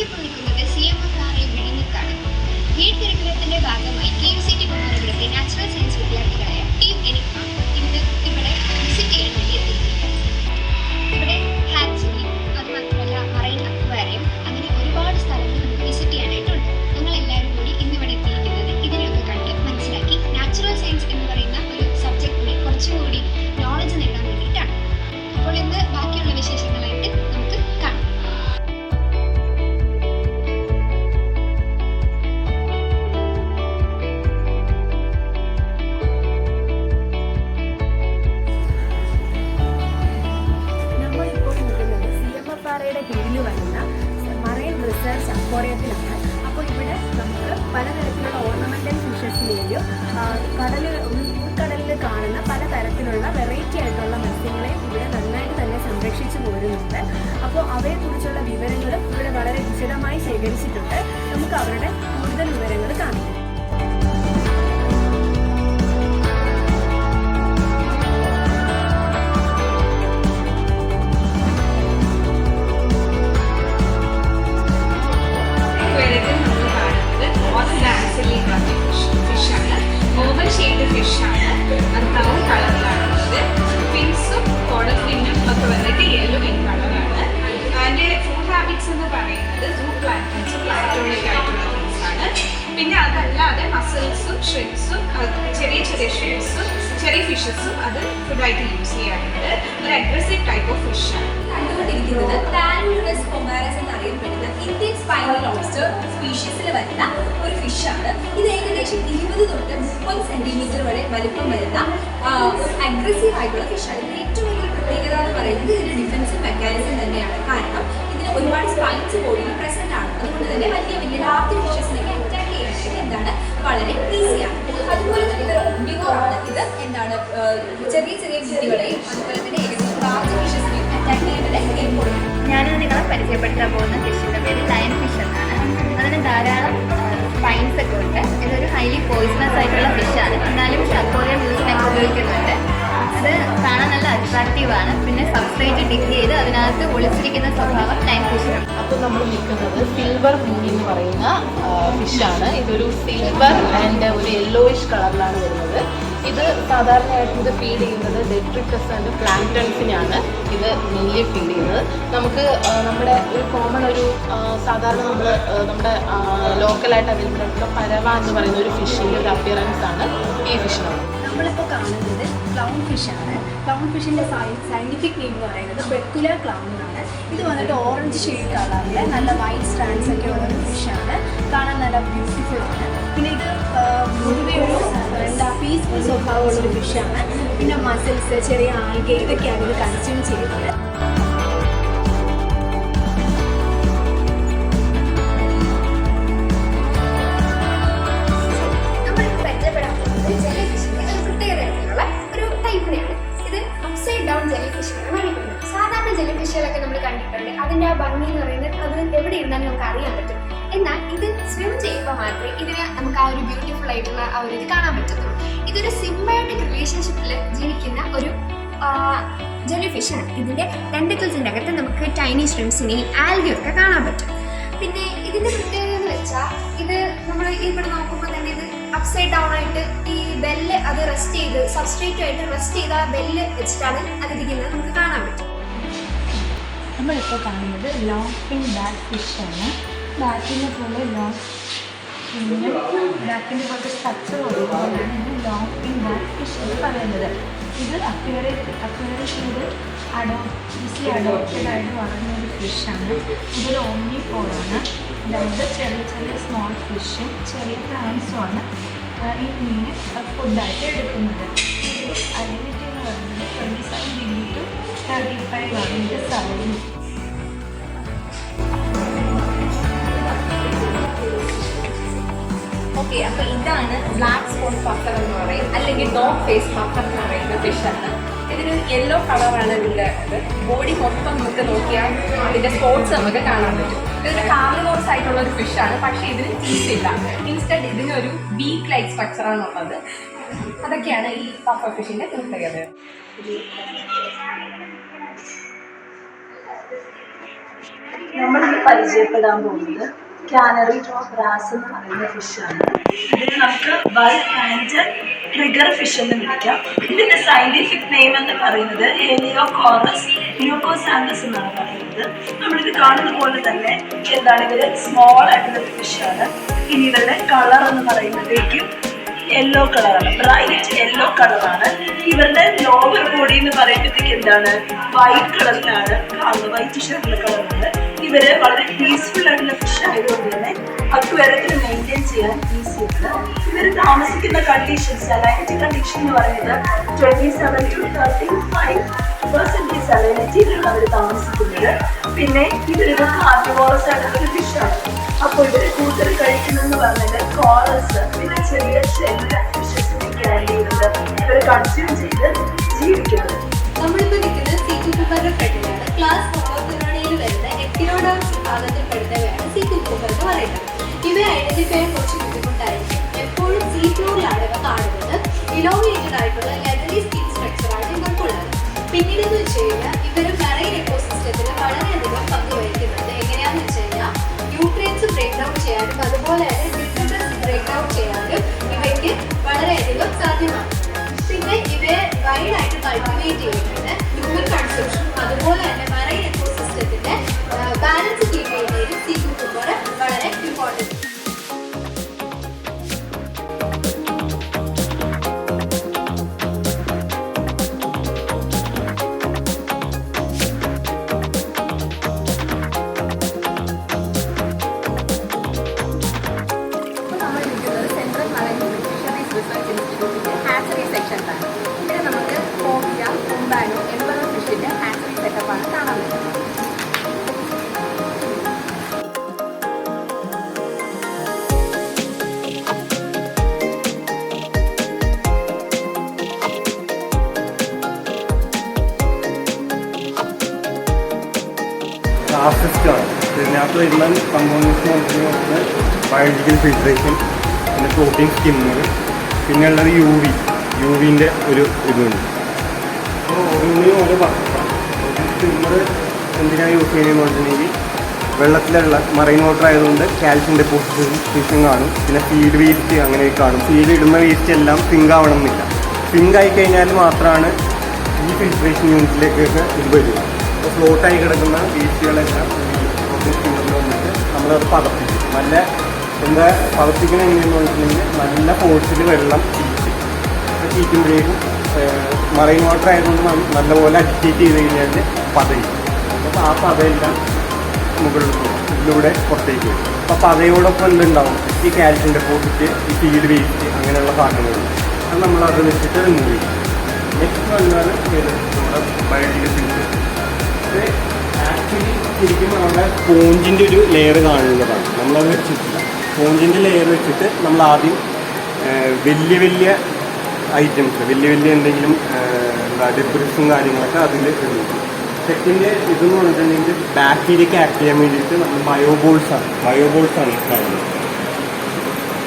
നമ്മളിപ്പോൾ നിൽക്കുന്നത് CMFRA വിഴിഞ്ഞത്താണ്. NEET കരിക്കുലത്തിന്റെ ഭാഗമായി KUCT കുമാരപുരത്തെ നാച്ചുറൽ സയൻസ് വിദ്യാർത്ഥികളായ ടീം എനിഗ്മ ഇന്ന് ഇവിടെ വിസിറ്റ് ചെയ്യാൻ വേണ്ടി എത്തിയിരിക്കുകയാണ്. ഇവിടെ ഹാച്ചറി, അതുമാത്രമല്ല മറൈൻ അക്വേറിയം, അങ്ങനെ ഒരുപാട് സ്ഥലങ്ങൾ നമുക്ക് വിസിറ്റ് ചെയ്യാനായിട്ടുണ്ട്. ഞങ്ങൾ എല്ലാവരും കൂടി ഇന്നിവിടെ എത്തിയിരിക്കുന്നത് ഇതിനെയൊക്കെ കണ്ട് മനസ്സിലാക്കി നാച്ചുറൽ സയൻസ് എന്ന് പറയുന്ന ഒരു സബ്ജക്റ്റിനെ കുറച്ചുകൂടി നോളജ് നേടാൻ വേണ്ടിയിട്ടാണ്. അപ്പോൾ ഇന്ന് ബാക്കിയുള്ള വിശേഷങ്ങളായിട്ട് നമുക്ക് കാണാം. CMFRAയുടെ കീഴിൽ വരുന്ന മറൈൻ റിസർച്ച് അക്വേറിയത്തിലാണ്. അപ്പോൾ ഇവിടെ നമുക്ക് പലതരത്തിലുള്ള ഓർണമെന്റൽ ഫിഷസിലെയും ഉൾക്കടലിൽ കാണുന്ന പലതരത്തിലുള്ള വെറൈറ്റി ആയിട്ടുള്ള മത്സ്യങ്ങളെയും ഇവിടെ നന്നായിട്ട് തന്നെ സംരക്ഷിച്ചു പോരുന്നുണ്ട്. അപ്പോൾ അവയെക്കുറിച്ചുള്ള വിവരങ്ങളും ഇവിടെ വളരെ വിശദമായി ശേഖരിച്ചിട്ടുണ്ട്. നമുക്ക് അവരുടെ കൂടുതൽ വിവരങ്ങൾ കാണാം. ഫിഷാണ്, ബ്രൗൺ കളറിലാണുള്ളത്. ഫിൻസും കോഡൽ ഫിന്നും ഒക്കെ വന്നിട്ട് യെല്ലോ ഇൻ കളറാണ്. അതിൻ്റെ ഫുഡ് ഹാബിറ്റ്സ് എന്ന് പറയുന്നത് സൂ പ്ലാന്റൻസും പ്ലാറ്റോണിക് ആയിട്ടുള്ള ഫിൻസാണ്. പിന്നെ അതല്ലാതെ മസിൽസും ഷ്രിംപ്സും ചെറിയ ഷ്രിംപ്സും ചെറിയ ഫിഷസും അത് ഫുഡായിട്ട് യൂസ് ചെയ്യാറുണ്ട്. ഒരു അഗ്രസീവ് ടൈപ്പ് ഓഫ് ഫിഷാണ്. കണ്ടുകൊണ്ടിരിക്കുന്നത് പാരൂരസ് കൊമാരസ് എന്നറിയപ്പെടുന്ന ഇന്ത്യൻ സ്പൈനൽ ലോബ്സ്റ്റർ സ്പീഷീസിൽ വരുന്ന ഒരു ഫിഷാണ്. ഇത് ഏകദേശം 20 തൊട്ട് 30 സെന്റിമീറ്റർ വരെ വലിപ്പം വരുന്ന ഒരു അഗ്രസീവ് ആയിട്ടുള്ള ഫിഷാണ്. ഇതിന് ഏറ്റവും വലിയ പ്രത്യേകത എന്ന് പറയുന്നത് ഇതിന്റെ ഡിഫൻസീവ് മെക്കാനിസം തന്നെയാണ്. കാരണം ഇതിന് ഒരുപാട് സ്പൈൻസ് ബോഡിയിൽ പ്രസന്റ് ആണ്. അതുകൊണ്ട് തന്നെ വലിയ വലിയ ലാർജ് ഫിഷസിനെ അറ്റാക്ക് ചെയ്യാനായിട്ട് എന്താണ് വളരെ ഈസിയാണ്. അതുപോലെ തന്നെ ഇതൊരു ഒംബിവോർ ആണ്. ഇത് എന്താണ് ചെറിയ ചെറിയ ജീവികളെയും അതുപോലെ തന്നെ ഏകദേശം ലാർജ് ഫിഷസിനെയും അറ്റാക്ക് ചെയ്യാനായിട്ട് ഏർപ്പെടും. ഞാനിത് നിങ്ങളെ പരിചയപ്പെടുത്താൻ പോകുന്ന ഫിഷിൻ്റെ പേര് ലയൺ ഫിഷ് എന്നാണ്. അതിന് ധാരാളം സ്പൈൻസ് ഒക്കെ ഉണ്ട്. ഇതൊരു ഹൈലി പോയിസണസ് ആയിട്ടുള്ള ഫിഷാണ്. എന്നാലും അക്വേറിയം യൂസിനൊക്കെ ഉപയോഗിക്കുന്നുണ്ട്. അത് കാണാൻ നല്ല അട്രാക്റ്റീവാണ്. പിന്നെ സബ്സ്ട്രേറ്റ് ഡിഗ് ചെയ്ത് അതിനകത്ത് ഒളിച്ചിരിക്കുന്ന സ്വഭാവം ലയൺ ഫിഷിനാണ്. അപ്പോൾ നമ്മൾ നിൽക്കുന്നത് സിൽവർ മൂണി എന്ന് പറയുന്ന ഫിഷാണ്. ഇതൊരു സിൽവർ ആൻഡ് ഒരു യെല്ലോയിഷ് കളറിലാണ് വരുന്നത്. ഇത് സാധാരണയായിട്ട് ഇത് ഫീഡ് ചെയ്യുന്നത് ഡെട്രിക്കസ് ആൻഡ് പ്ലാങ്ക്ടൺസിനാണ് ഇത് മെയിൻലി ഫീഡ് ചെയ്യുന്നത്. നമുക്ക് നമ്മുടെ ഒരു കോമൺ ഒരു സാധാരണ നമ്മുടെ ലോക്കലായിട്ട് അവൈലബിൾ ആയിട്ടുള്ള പരവ എന്ന് പറയുന്ന ഒരു ഫിഷിൻ്റെ ഒരു അപ്പിയറൻസ് ആണ് ഈ ഫിഷിനാണ്. നമ്മളിപ്പോൾ കാണുന്നത് ക്ലൗൺ ഫിഷാണ്. ക്ലൗൺ ഫിഷിൻ്റെ സയൻറ്റിഫിക് നെയിം എന്ന് പറയുന്നത് ബെക്കുലർ ക്ലൗൺ എന്നാണ്. ഇത് വന്നിട്ട് ഓറഞ്ച് ഷെയ്ഡ് കളറിൽ നല്ല വൈറ്റ് സ്റ്റാൻഡ്സ് ഒക്കെ ഉള്ള ഒരു ഫിഷാണ്. കാണാൻ നല്ല ബ്യൂട്ടിഫുൾ ആണ്. പിന്നെ ഇത് പൊതുവെ ഒരു പീസ്ഫുൾ സ്വഭാവമുള്ളൊരു ഫിഷാണ്. പിന്നെ മസിൽസ്, ചെറിയ ആൽഗ ഇതൊക്കെയാണ് ഇത് കൺസ്യൂം ചെയ്യുന്നത്. സാധാരണ ജെല്ലി ഫിഷുകളൊക്കെ നമ്മൾ കണ്ടിട്ടുണ്ട്. അതിൻ്റെ ആ ഭംഗി എന്ന് പറയുന്നത് അത് എവിടെ ഇരുന്നാലും നമുക്ക് അറിയാൻ പറ്റും. എന്നാൽ ഇത് സ്വിം ചെയ്യുമ്പോൾ മാത്രമേ ഇതിന് നമുക്ക് ആ ഒരു ബ്യൂട്ടിഫുൾ ആയിട്ടുള്ള ആ ഒരു ഇത് കാണാൻ പറ്റത്തുള്ളൂ. ഇതൊരു സിംബയോട്ടിക് റിലേഷൻഷിപ്പിൽ ജീവിക്കുന്ന ഒരു ജെല്ലി ഫിഷാണ്. ഇതിൻ്റെ ടെൻറ്റിക്കിൾസിൻ്റെ അകത്ത് നമുക്ക് ടൈനി ഷ്രിംസിനെയും ആൽഗയൊക്കെ കാണാൻ പറ്റും. പിന്നെ ഇതിൻ്റെ പ്രത്യേകത എന്ന് വെച്ചാൽ ഇത് നമ്മൾ ഇവിടെ നോക്കുമ്പോൾ തന്നെ ഇത് അപ്സൈഡ് ഡൗൺ ആയിട്ട് ഈ ബെല്ല് അത് റെസ്റ്റ് ചെയ്ത് സബ്സ്ട്രേറ്റുമായിട്ട് റെസ്റ്റ് ചെയ്ത ബെല്ല് വെച്ചിട്ടാണ് അതിരിക്കുന്നത് നമുക്ക് കാണാൻ പറ്റും. നമ്മളിപ്പോൾ കാണുന്നത് ലോഫിംഗ് ബാറ്റ് ഫിഷാണ്. ബാറ്റിനെ പോലെ ബാറ്റിൻ്റെ പോലത്തെ സ്ട്രക്ചർ ഉള്ളതുകൊണ്ടാണ് ഇതിന് ലോഫിംഗ് ബാറ്റ് ഫിഷ് എന്ന് പറയുന്നത്. ഇത് അക്വേറിയത്തിൽ ഈസി അഡോപ്റ്റഡ് ആയിട്ട് വളർന്ന ഒരു ഫിഷാണ്. ഇതൊരു ഓംനിവോറാണ്. അതായത് ചെറിയ ചെറിയ സ്മോൾ ഫിഷും ചെറിയ പ്ലാന്റ്സുമാണ് ഈ മീൻ ഫുഡായിട്ട് എടുക്കുന്നത്. ഇതിൽ അലിഡിറ്റി എന്ന് പറയുന്നത് 27 ഡിഗ്രി ടു 35 ആണ് ഇത് സൈഡിൽ. ഓക്കെ, അപ്പോൾ ഇതാണ് ബ്ലാക്ക് സ്പോട്ട് പഫർ എന്ന് പറയും, അല്ലെങ്കിൽ ഡോഗ് ഫേസ് പഫർ എന്ന് പറയുന്ന ഫിഷാണ്. ഇതിന് യെല്ലോ കളറാണ് ഇതിൻ്റെ ബോഡി മൊത്തം നമുക്ക് നോക്കിയാൽ ഇതിൻ്റെ സ്പോട്ട്സ് നമുക്ക് കാണാൻ പറ്റും. ഇതൊരു കാർണിവോർസ് ആയിട്ടുള്ള ഒരു ഫിഷാണ്. പക്ഷേ ഇതിന് ടീത്ത് ഇല്ല. ഇൻസ്റ്റഡ് ഇതിനൊരു ബീക്ക് ലൈക്ക് സ്ട്രക്ചറാണുള്ളത്. അതൊക്കെയാണ് ഈ പഫർ ഫിഷിൻ്റെ പ്രത്യേകത. നമ്മളിന്ന് പരിചയപ്പെടാൻ പോകുന്നത് കാനറി ബ്രാസ് എന്ന് പറയുന്ന ഫിഷാണ്. ഇതിന് നമുക്ക് ബൾബ് ആൻഡ് ട്രിഗർ ഫിഷ് എന്ന് വിളിക്കാം. ഇതിന്റെ സയന്റിഫിക് നെയിം എന്ന് പറയുന്നത് ഹെലിയോകോറസ് ന്യൂക്കോസാന്തസ് എന്നാണ് പറയുന്നത്. നമ്മളിത് കാണുന്ന പോലെ തന്നെ എന്താണ്, ഇവര് സ്മോൾ ആയിട്ടുള്ള ഫിഷാണ്. ഇനി ഇവരുടെ കളർ എന്ന് പറയുമ്പോഴത്തേക്കും യെല്ലോ കളറാണ്, ബ്രൈറ്റ് യെല്ലോ കളറാണ്. ഇവരുടെ ലോവർ ബോഡി എന്ന് പറയുമ്പോഴത്തേക്ക് എന്താണ്, വൈറ്റ് കളറിലാണ് കാണുന്നത്, വൈറ്റ് ഷെയ്ഡുള്ള കളറാണ്. ഇവര് വളരെ പീസ്ഫുൾ ആയിട്ടുള്ള ഫിഷ് ആയതുകൊണ്ട് തന്നെ അക്വേറിയത്തിൽ മെയിൻറ്റെയിൻ ചെയ്യാൻ ഈസിയാണ്. ഇവർ താമസിക്കുന്ന കണ്ടീഷൻസ്, സലൈനിറ്റി കണ്ടീഷൻ എന്ന് പറയുന്നത് 27 to 35% സലൈനിറ്റിയിലാണ് അവർ താമസിക്കുന്നത്. പിന്നെ ഇവരൊരു കാർണിവോറസ് ആയിട്ടുള്ള ഫിഷാണ്. അപ്പോൾ ഇവര് കൂടുതൽ കഴിക്കുന്നതെന്ന് പറഞ്ഞാൽ കോറൽസ്, പിന്നെ ചെറിയ ഷെല്ല് ഫിഷസിനൊക്കെ ആഡ് ചെയ്യുന്നത് ഇവർ കൺസ്യൂം ചെയ്ത് ജീവിക്കുന്നത്. നമ്മളിപ്പോൾ നിൽക്കുന്നത് സീ കുക്കുംബറിന്റെ ഫ്രണ്ടിലാണ്. ക്ലാസ് മോണോസിനോണിയിൽ വരുന്ന എക്ടിനോഡോൺസ് വിഭാഗത്തിൽപ്പെടുന്നവയാണ് സീ കുക്കുംബർ എന്ന് പറയുന്നത്. ഇവയെ ഐഡന്റിഫൈ ചെയ്യാൻ കുറച്ച് ബുദ്ധിമുട്ടായിരിക്കും. എപ്പോഴും സീ ഫ്ലോറിലാണ് ഇവ കാണുന്നത്. ഇലോങ്ങേറ്റഡ് ആയിട്ടുള്ള ലെതറി സ്കിൻ സ്ട്രക്ചറാണ് ഇവർക്കുള്ളത്. പിന്നീട് എന്ന് വെച്ച് കഴിഞ്ഞാൽ ഇവർ മറൈൻ എക്കോസിസ്റ്റത്തിൽ വളരെയധികം പങ്ക് വഹിക്കുന്നുണ്ട്. എങ്ങനെയാണെന്ന് വെച്ച് കഴിഞ്ഞാൽ ന്യൂട്രിയൻസ് ബ്രേക്ക് ഡൗൺ ചെയ്യാനും അതുപോലെ തന്നെ ഡിട്രിറ്റസ് ബ്രേക്ക് ഡൗൺ ചെയ്യാനും ഇവയ്ക്ക് വളരെയധികം സാധ്യമാണ്. പിന്നെ ഇവയെ വൈഡായിട്ട് കൾട്ടിവേറ്റ് ചെയ്യുന്നുണ്ട്. ഹ്യൂമൻ കൺസംഷൻ അതുപോലെ തന്നെ മറൈൻ എക്കോസിസ്റ്റത്തിന്റെ ബാലൻസ് കീപ്പ് ചെയ്യുന്നതിൽ സീ കുക്കുംബർ വളരെ important. Central marine fisheries research ഇൻസ്റ്റിറ്റ്യൂട്ടിന്റെ ഹാച്ചറി സെക്ഷനിലാണ്. ഇവിടെ നമുക്ക് കോവിയ, കൊമ്പാനോ, എംബറർ ഫിഷിന്റെ ഹാച്ചറി സെറ്റപ്പാണ് കാണാൻ പറ്റുന്നത്. ലാസ്റ്റ് സിസ്റ്റമാണ്. ഇതിനകത്ത് വരുന്ന കമ്പോണൻസ് നോക്കുന്നത് ബയോളജിക്കൽ ഫിൽട്രേഷൻ, പിന്നെ പ്രോട്ടീൻ സ്കിമ്മർ, പിന്നെ ഉള്ളത് യു വിൻ്റെ ഒരു ഇതുണ്ട്. അപ്പോൾ ഓരോന്നിനും ഓരോ പറഞ്ഞാൽ പ്രോട്ടീൻ സ്കിമ്മർ എന്തിനാണ് യൂസ് ചെയ്യുന്നതെന്ന് പറഞ്ഞിട്ടുണ്ടെങ്കിൽ വെള്ളത്തിലുള്ള മറൈൻ വാട്ടർ ആയതുകൊണ്ട് കാൽഷ്യം ഡെപ്പോസിഷൻ കാണും. പിന്നെ ഫീഡ് വേസ്റ്റ് അങ്ങനെയൊക്കെ കാണും. ഫീഡ് ഇടുന്ന വേസ്റ്റ് എല്ലാം സിങ്ക് ആവണം എന്നില്ല. സിങ്ക് ആയി കഴിഞ്ഞാൽ മാത്രമാണ് ഈ ഫിൽട്രേഷൻ യൂണിറ്റിലേക്കൊക്കെ ഇത് വരിക. അപ്പോൾ ഫ്ലോട്ടായി കിടക്കുന്ന വേസ്റ്റുകളെല്ലാം പ്രോട്ടീൻ സ്കിമ്മറിൽ വന്നിട്ട് നമ്മളത് പതപ്പിക്കും. നല്ല എന്താ പതപ്പിക്കുന്ന എങ്ങനെയെന്ന് പറഞ്ഞിട്ടുണ്ടെങ്കിൽ നല്ല ഫോഴ്സിൽ വെള്ളം ചീറ്റുമ്പോഴേക്കും മറൈൻ വാട്ടർ ആയതുകൊണ്ട് നല്ലപോലെ അജിറ്റേറ്റ് ചെയ്ത് കഴിഞ്ഞാൽ പതയും. അപ്പോൾ ആ പതയെല്ലാം മുകളിൽ ഇതിലൂടെ പുറത്തേക്ക് വരും. അപ്പോൾ പതയോടൊപ്പം എന്തുണ്ടാവും, ഈ കാൽഷ്യം ഡെപ്പോസിറ്റ്, ഈ ഫീഡ് വേസ്റ്റ് അങ്ങനെയുള്ള സാധനങ്ങളുണ്ട്. അത് നമ്മളത് വെച്ചിട്ട് റിമൂവ് ചെയ്യും. നെക്സ്റ്റ് വന്നാണ് നമ്മുടെ ബയോളജിക്കൽ ഫിൽട്രേഷൻ. ഇത് ആക്ച്വലി ശരിക്കും നമ്മുടെ സ്പോഞ്ചിൻ്റെ ഒരു ലെയർ കാണുന്നതാണ്. നമ്മളത് വെച്ചിട്ടില്ല. സ്പോഞ്ചിൻ്റെ ലെയർ വെച്ചിട്ട് നമ്മൾ ആദ്യം വലിയ ഐറ്റംസ്, വലിയ എന്തെങ്കിലും എന്താ ഡെബ്രിസും കാര്യങ്ങളൊക്കെ അതിൽ ഇടുന്നു. സെക്കൻഡ് ഇതെന്ന് പറഞ്ഞിട്ടുണ്ടെങ്കിൽ ബാക്ടീരിയക്ക് ആക്ട് ചെയ്യാൻ വേണ്ടിയിട്ട് നമ്മൾ ബയോബോൾസാണ് കാണുന്നത്.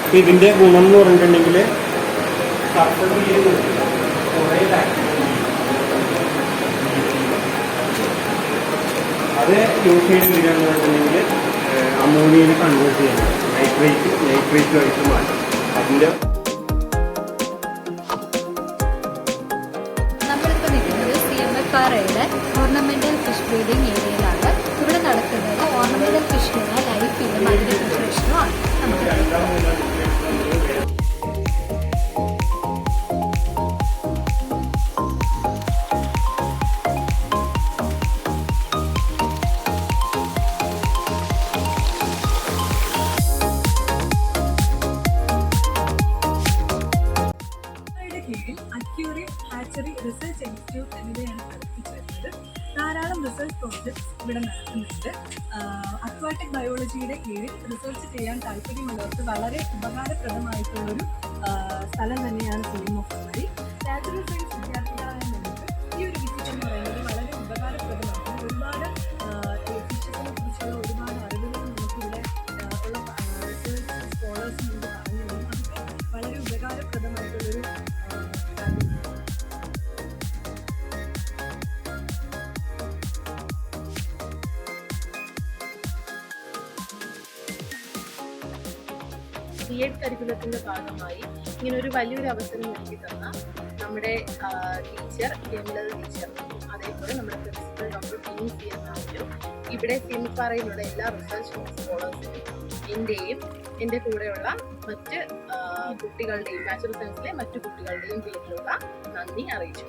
അപ്പോൾ ഇതിൻ്റെ ഗുണം എന്ന് പറഞ്ഞിട്ടുണ്ടെങ്കിൽ സർഫസ് ചെയ്ത് കുറേ ബാക്ടീരിയ അത് യൂസ് ചെയ്യുന്നതിനാന്ന് പറഞ്ഞിട്ടുണ്ടെങ്കിൽ അമോണിയയിൽ കൺവേർട്ട് ചെയ്യണം, നൈട്രേറ്റുമായിട്ട് മാറ്റും. അതിൻ്റെ നമ്മളിപ്പോൾ നിൽക്കുന്നത് CMFRAയുടെ ഓർണമെൻ്റൽ ഫിഷ് ബ്രീഡിംഗ് ഏരിയയിലാണ്. ഇവിടെ നടക്കുന്നത് ഓർണമെൻ്റൽ ഫിഷിനുള്ള ലൈഫ് ഫീഡും അതിൻ്റെ പ്രിപ്പറേഷനുമാണ്. അക്വേറിയം ഹാച്ചറി റിസർച്ച് ഇൻസ്റ്റിറ്റ്യൂട്ട് എന്നിവയാണ് പ്രവർത്തിച്ചു വരുന്നത്. ധാരാളം റിസർച്ച് പ്രോജക്ട്സ് ഇവിടെ നടക്കുന്നുണ്ട്. അക്വാട്ടിക് ബയോളജിയുടെ കീഴിൽ റിസർച്ച് ചെയ്യാൻ താല്പര്യമുള്ളവർക്ക് വളരെ ഉപകാരപ്രദമായിട്ടുള്ളൊരു സ്ഥലം തന്നെയാണ് CMFRA. നാച്ചുറൽ സയൻസ് വിദ്യാർത്ഥികളായ നമുക്ക് ഈ ഒരു വിസിറ്റ് എന്ന് പറയുന്നത് വളരെ ഉപകാരപ്രദമാണ്. ഒരുപാട് ഫിഷസിനെ കുറിച്ചുള്ള ഒരുപാട് അറിവുകൾ നമുക്കിവിടെ ഉള്ള റിസർച്ച് സ്കോളേഴ്സ് നമുക്ക് പറഞ്ഞു തരും. അതൊക്കെ വളരെ ഉപകാരപ്രദമായിട്ടുള്ളൊരു കാര്യമാണ്. B.Ed കരിക്കുലത്തിൻ്റെ ഭാഗമായി ഇങ്ങനെ ഒരു വലിയൊരു അവസരം ഒരുക്കി തന്ന നമ്മുടെ ടീച്ചർ ഹേമലത ടീച്ചർ, അതേപോലെ നമ്മുടെ പ്രിൻസിപ്പൽ ഡോക്ടർ പി എന്നാലും ഇവിടെ സിംഫാറയിലുള്ള എല്ലാ റിസർച്ച് സ്കോളേഴ്സിനും എൻ്റെയും എൻ്റെ കൂടെയുള്ള മറ്റ് കുട്ടികളുടെയും നാച്ചുറൽ സയൻസിലെ മറ്റു കുട്ടികളുടെയും പേരിലുള്ള നന്ദി അറിയിച്ചു.